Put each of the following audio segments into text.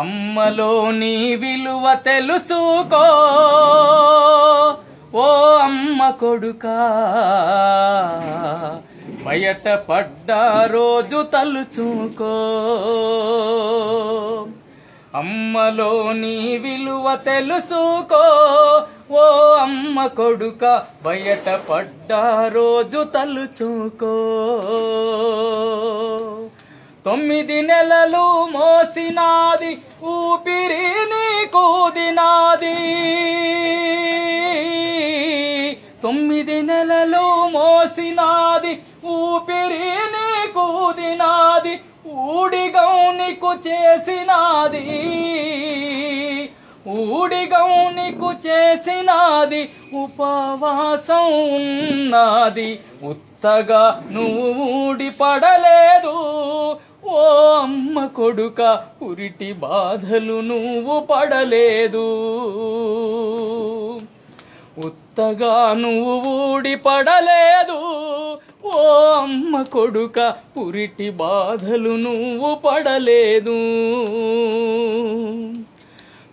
అమ్మలోని విలువ తెలుసుకో ఓ అమ్మ కొడుకా, బయట పడ్డ రోజు తలుచుకో. అమ్మలోని విలువ తెలుసుకో ఓ అమ్మ కొడుక, బయట పడ్డ రోజు తలుచుకో. 9 నెలలు మోసినాది ఊపిరి నీకు దినాది, 9 నెలలు మోసినాది ఊపిరి నీకు దినాది, ఊడిగౌనికు చేసినాది, ఊడిగౌనికు చేసినాది, ఉపవాసం ఉన్నది, ఉత్తగా నువ్వు ఊడి పడలేదు ఓ అమ్మ కొడుక, పురిటి బాధలు నువ్వు పడలేదు. ఉత్తగా నువ్వు ఊడి పడలేదు ఓ అమ్మ కొడుక, పురిటి బాధలు నువ్వు పడలేదు.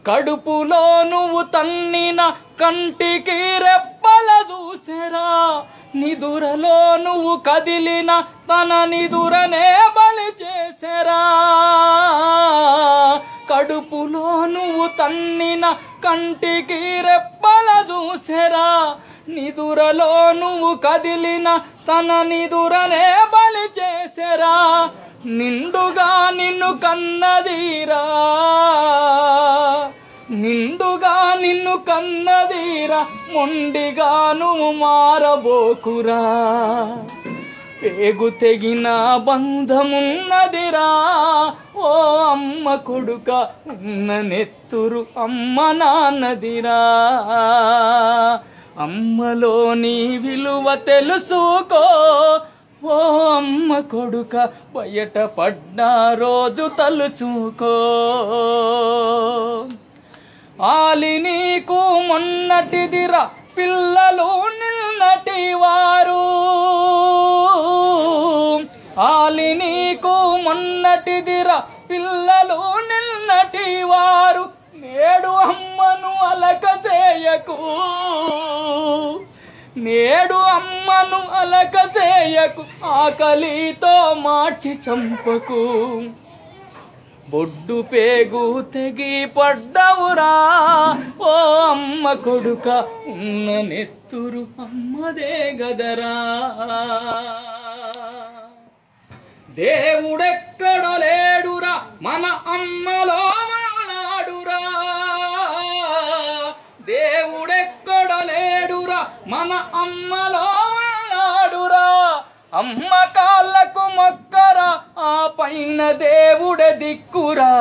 కడుపులో నువ్వు తన్నిన కంటికి రెప్పల చూసెరా, నిదురలో నువ్వు కదిలిన తన నిదురనే బలి చేసెరా. కడుపులో నువ్వు తన్నిన కంటికి రెప్పల చూసెరా, నిదురలో నువ్వు కదిలిన తన నిదురనే బలి చేసెరా. నిండుగా నిన్ను కన్నదీరా, నిండుగా నిన్ను కన్నదీరా, మొండిగా నువ్వు మారబోకురా. పేగు తెగిన బంధమున్నదిరా ఓ అమ్మ కొడుక, ఉన్న నెత్తురు అమ్మ నాన్నదిరా. అమ్మలోని విలువ తెలుసుకో ఓ అమ్మ కొడుక, బయట పడ్డ రోజు తలుచుకో. ఆలి నీకు మొన్నటిదిరా పిల్లలు నిన్నటి వారు, ఆలి నీకు మొన్నటిదిరా పిల్లలు నిన్నటి వారు, నేడు అమ్మను అలక చేయకు, నేడు అమ్మను అలక చేయకు, ఆకలితో మార్చి చంపకు. బొడ్డు పేగు తెగి పడ్డవురా ఓ అమ్మ కొడుక, ఉన్న నెత్తురు అమ్మదే గదరా. దేవుడెక్కడ లేడురా మన అమ్మలో మానాడురా, దేవుడెక్కడ లేడురా మన అమ్మలో మానాడురా. అమ్మ కాళ్ళకు మొక్కరా, ఆ పైన దేవుడే దిక్కురా.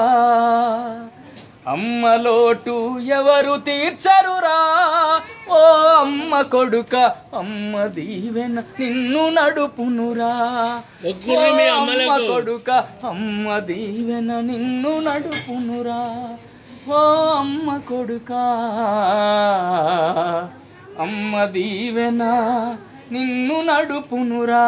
అమ్మ లోటు ఎవరు తీర్చరురా ఓ అమ్మ కొడుక, అమ్మ దీవెన నిన్ను నడుపునురా. అమ్మ కొడుక, అమ్మ దీవెన నిన్ను నడుపునురా. ఓ అమ్మ కొడుక, అమ్మ దీవెన నిన్ను నడుపునురా.